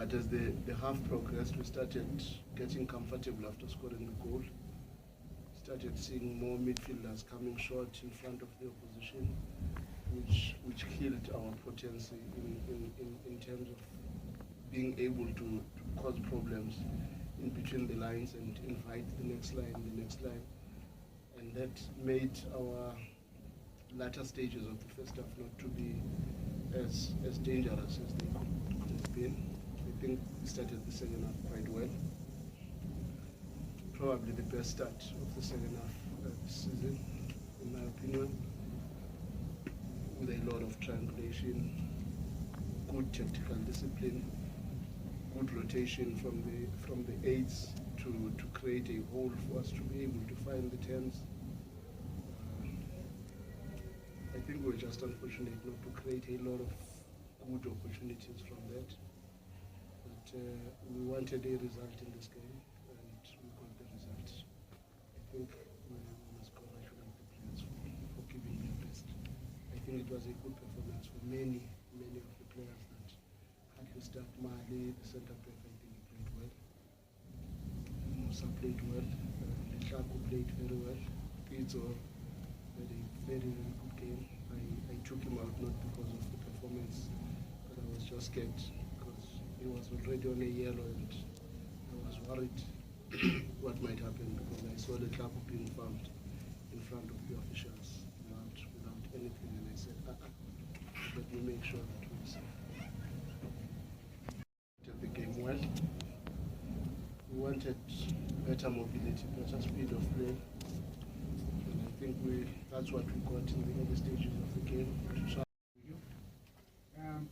But as the half progressed, we started getting comfortable after scoring the goal. Started seeing more midfielders coming short in front of the opposition, which killed our potency in terms of being able to cause problems in between the lines and invite the next line. And that made our latter stages of the first half not to be as dangerous as they could have been. I think we started the second half quite well. Probably the best start of the second half of the season, in my opinion, with a lot of triangulation, good tactical discipline, good rotation from the eights to create a hole for us to be able to find the tens. I think we're just unfortunate not to create a lot of good opportunities from that. But we wanted a result in this game, and we got the result. I think we must congratulate the players for giving their best. I think it was a good performance for many of the players that had to start. Mali, the centre back, I think he played well. Musa played well. Leshaku played very well. Pizzo had a very good game. I took him out not because of the performance, but I was just scared because he was already on a yellow and I was worried what might happen because I saw the club being found in front of the officials without anything, and I said, let me make sure that we're safe. The game well. We wanted better mobility, better speed of play. I think that's what we got in the early stages of the game.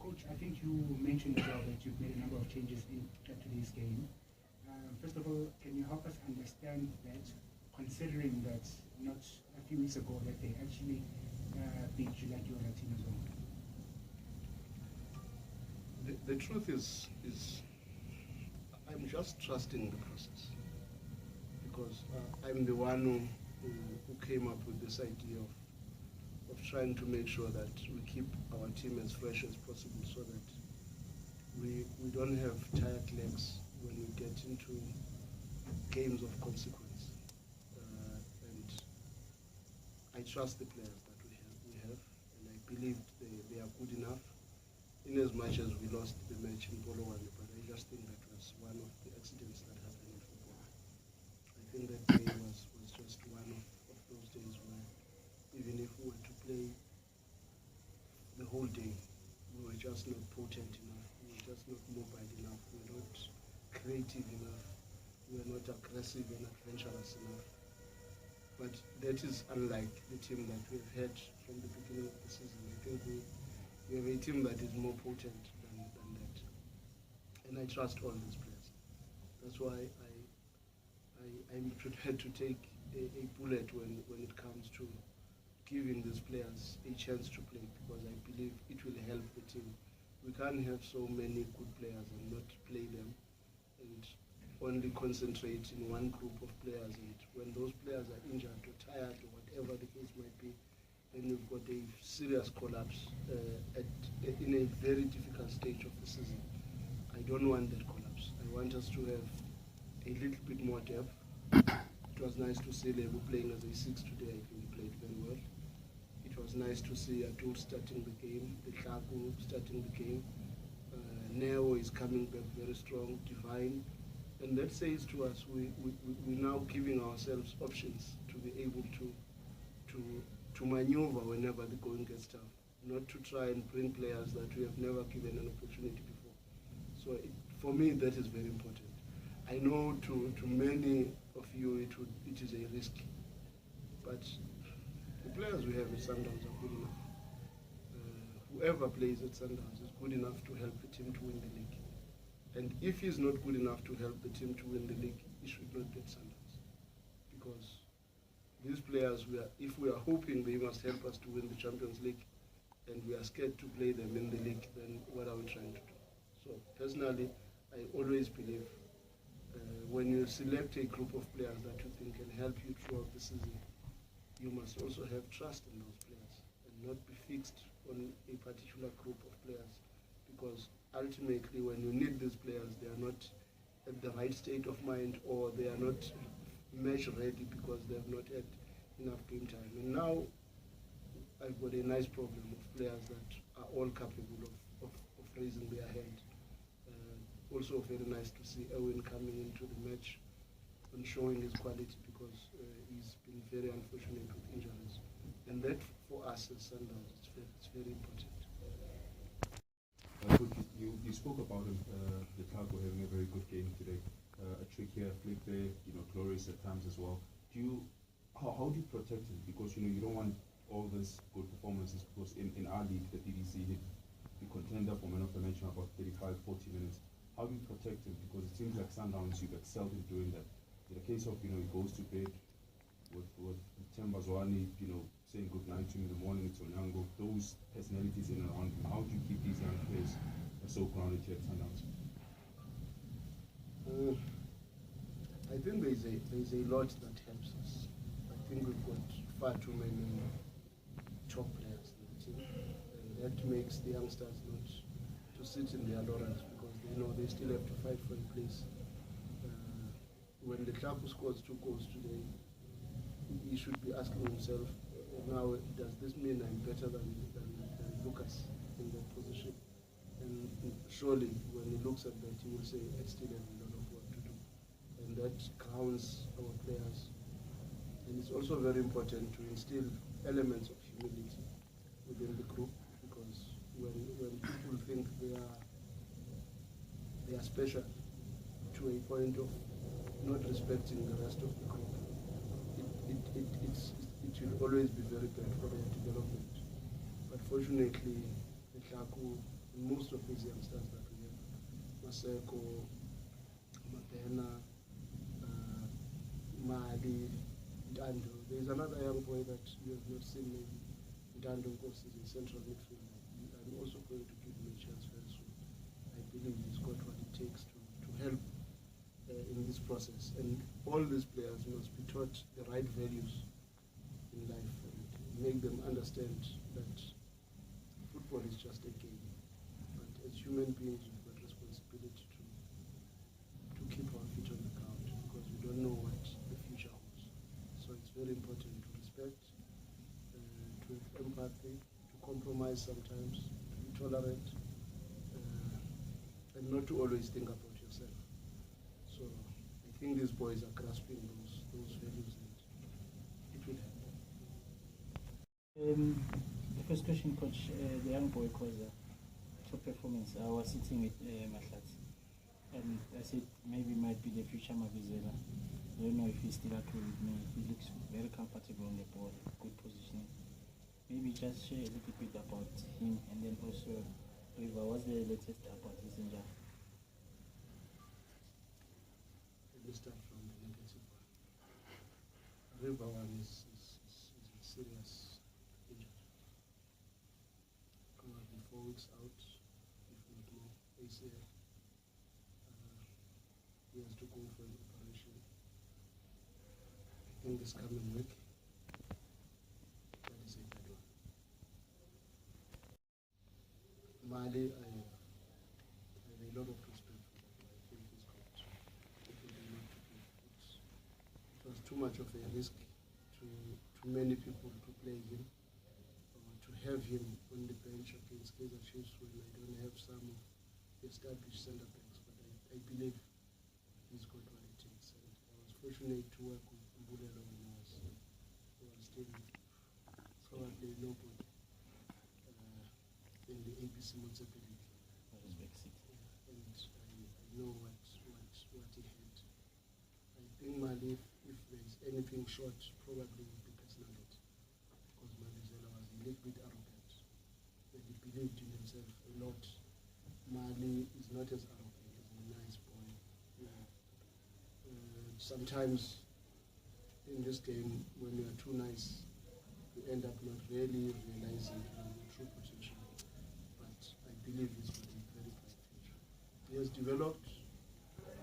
Coach, I think you mentioned as well that you've made a number of changes in today's game. First of all, can you help us understand that, considering that not a few weeks ago that they actually beat you like your team as well? The truth is I'm just trusting the process because I'm the one who came up with this idea of trying to make sure that we keep our team as fresh as possible so that we don't have tired legs when we get into games of consequence. And I trust the players that we have, and I believe they are good enough. In as much as we lost the match in Polokwane, but I just think that was one of the accidents that happened in football. I think that day was just one of those days where even if we were to play the whole day, we were just not potent enough, we were just not mobile enough, we were not creative enough, we were not aggressive and adventurous enough. But that is unlike the team that we've had from the beginning of the season. I think we have a team that is more potent than that. And I trust all these players. That's why I'm prepared to take a bullet when it comes to giving these players a chance to play, because I believe it will help the team. We can't have so many good players and not play them and only concentrate in one group of players, and when those players are injured or tired or whatever the case might be, then you've got a serious collapse in a very difficult stage of the season. I don't want that collapse. I want us to have a little bit more depth. It was nice to see Lebo playing as a 6 today. I think he played very well. It was nice to see Atul starting the game, Leshaku starting the game. Neo is coming back very strong, Divine. And that says to us we're now giving ourselves options to be able to maneuver whenever the going gets tough, not to try and bring players that we have never given an opportunity before. So for me, that is very important. I know to many of you it is a risk, but the players we have at Sundowns are good enough. Whoever plays at Sundowns is good enough to help the team to win the league. And if he's not good enough to help the team to win the league, he should not get Sundowns. Because these players, if we are hoping they must help us to win the Champions League, and we are scared to play them in the league, then what are we trying to do? So personally, I always believe when you select a group of players that you think can help you throughout the season, you must also have trust in those players and not be fixed on a particular group of players, because ultimately, when you need these players, they are not at the right state of mind, or they are not match ready because they have not had enough game time. And now I've got a nice problem of players that are all capable of raising their hand. Also very nice to see Owen coming into the match and showing his quality, because he's been very unfortunate with injuries. And that for us as Sundowns, it's very important. Coach, you spoke about the Taco having a very good game today. A trickier flick there, glorious at times as well. How do you protect him? Because you don't want all these good performances, because in our league, the BBC hit the contender for man of the match in about 35, 40 minutes. How do you protect him? Because it seems like Sundowns, you've excelled in doing that. In the case of, he goes to bed with Tembazwani, saying good night to him in the morning, it's Onyango, those personalities in and around him. How do you keep these young players so grounded here at Sundowns? I think there's a lot that helps us. I think we've got far too many top players in the team, and that makes the youngsters not to sit in their laurels, because they know they still have to fight for a place. When the club scores 2 goals today, he should be asking himself, now, does this mean I'm better than Lucas in that position? And surely, when he looks at that, he will say, I still have a lot of work to do. And that grounds our players. And it's also very important to instill elements of humility within the group, because when people think they are special to a point of not respecting the rest of the group, it will always be very bad for their development. But fortunately, Nhlaku, most of these youngsters that we have, Maseko, Mabena, Mali, Dando. There's another young boy that you have not seen, maybe. Dando, of course, is a central midfielder. I'm also going to give him a chance very soon. I believe he's got what it takes to help in this process. And all these players must be taught the right values in life, and make them understand that football is just a game. But as human beings, we've got responsibility to keep our feet on the ground, because we don't know what the future holds. So it's very important to respect, to have empathy, to compromise sometimes, to be tolerant, and not to always think about yourself. So I think these boys are grasping those values, and it will help. The first question, Coach, the young boy caused a top performance. I was sitting with Mahlat, and I said maybe might be the future Mavizela. I don't know if he's still agree with me. He looks very comfortable on the ball, good positioning. Maybe just share a little bit about him, and then also, River, what's the latest about his injury? Let me start from the negative one. River one is a serious injury. Probably 4 weeks out, if not more, ACL. He has to go for an operation in this coming week. That is a bad one. Mali, I have a lot of respect for that. I think he's got people they need to give. It was too much of a risk to many people to play him, or to have him on the bench against Kaizer Chiefs when I don't have some of the established centre backs. But I believe he's got what it takes. And I was fortunate to work with Mbulelo when I was still probably nobody in the ABC Motsepe League. And I know what he had. I think Mali, if there's anything short, probably would be personality, because Malizela was a little bit arrogant, and he believed in himself a lot. Mali is not as arrogant, he's a nice boy. Sometimes in this game, when you are too nice, you end up not really realizing your true potential. But I believe he's got a very bright future. He has developed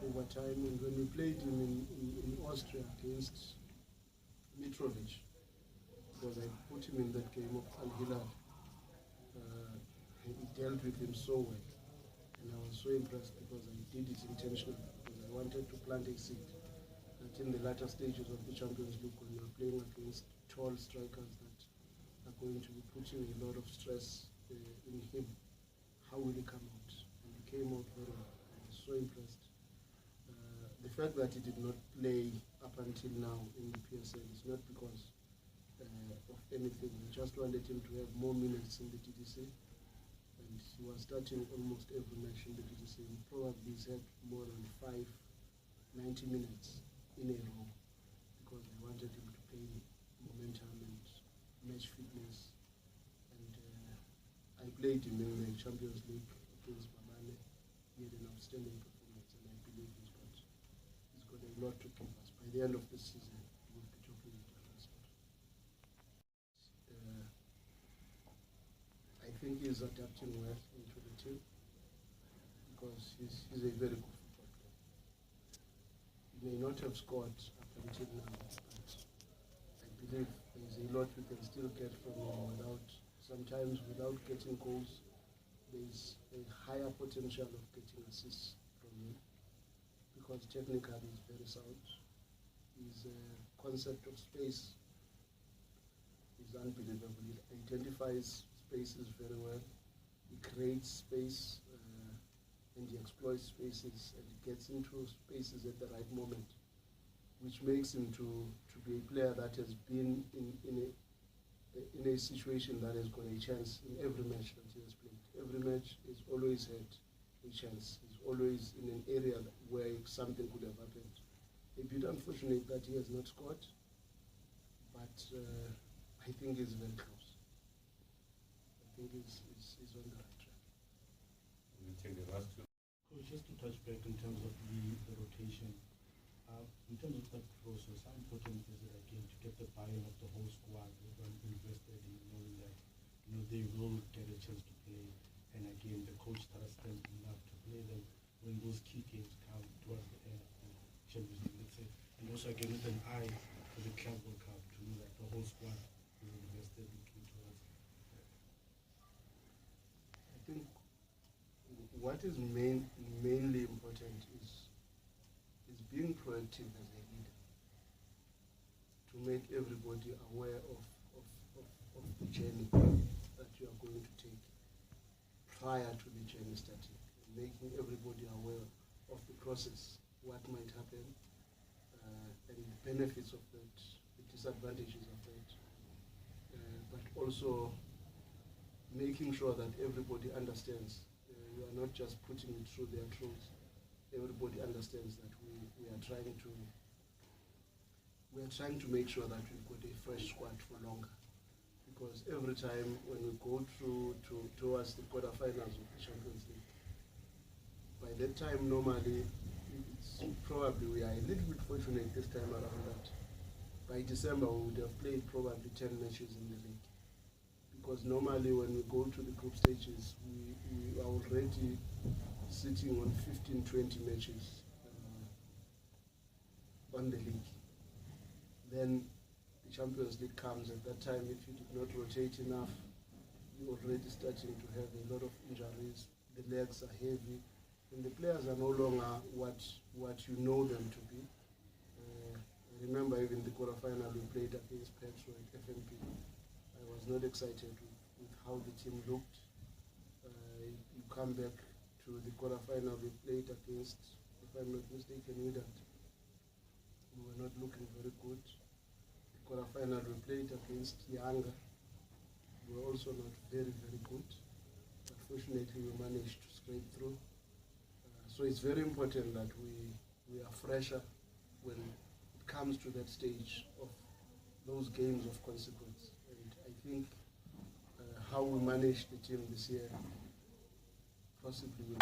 over time, and when we played him in Austria against Mitrovic, because I put him in that game of Al Hilal, he dealt with him so well. And I was so impressed because I did it intentionally, because I wanted to plant a seed that in the latter stages of the Champions League, when you're playing against tall strikers that are going to be putting a lot of stress in him, how will he come out? And he came out very well. I was so impressed. The fact that he did not play up until now in the PSL is not because of anything. We just wanted him to have more minutes in the DDC. And he was starting almost every match in the DDC. He probably had more than 90 minutes in a row, because I wanted him to play momentum and match fitness. And I played him in the Champions League against Babane. He had an outstanding performance, and I believe he's got a lot to give us. By the end of the season, he will be talking with different stuff. I think he's adapting well into the team, because he's a very good football player. He may not have scored up until now, but I believe there's a lot we can still get from him sometimes without getting goals. There's a higher potential of getting assists from him, because technically he's very sound. His concept of space is unbelievable. He identifies spaces very well. He creates space and he exploits spaces, and he gets into spaces at the right moment, which makes him to be a player that has been in a situation that has got a chance in every match that he has played. Every match has always had a chance. He's always in an area where something could have happened. A bit unfortunate that he has not scored, but I think he's very close. I think he's on the right track. We'll take the last two. Coach, just to touch back in terms of the rotation, in terms of that process, how important is it again to get the buy-in of the whole squad, everyone invested in knowing that they will get a chance to play, and again the coach trusts them enough to play them when those key games come towards the end of the Champions League, let's say, and also again with an eye for the Club World Cup, to know that the whole squad is invested looking towards. I think what is mainly important is being proactive as a leader, to make everybody aware of the journey that you are going to take prior to the journey starting, and making everybody aware of the process, what might happen, and the benefits of that, the disadvantages of that, but also making sure that everybody understands. You are not just putting it through their throats. Everybody understands that we are trying to make sure that we've got a fresh squad for longer, because every time when we go through towards the quarterfinals of the Champions League, by that time normally it's probably, we are a little bit fortunate this time around that by December we would have played probably 10 matches in the league, because normally when we go to the group stages we are already sitting on 15-20 matches on the league. Then the Champions League comes. At that time, if you did not rotate enough, you're already starting to have a lot of injuries. The legs are heavy, and the players are no longer what you know them to be. I remember even the quarterfinal we played against Petro at FNP. I was not excited with how the team looked. You come back to the quarterfinal we played against, if I'm not mistaken, Wydad. We were not looking very good. The quarterfinal we played against Yanga. We were also not very, very good. But fortunately we managed to scrape through. So it's very important that we are fresher when it comes to that stage of those games of consequence. And I think how we managed the team this year possibly will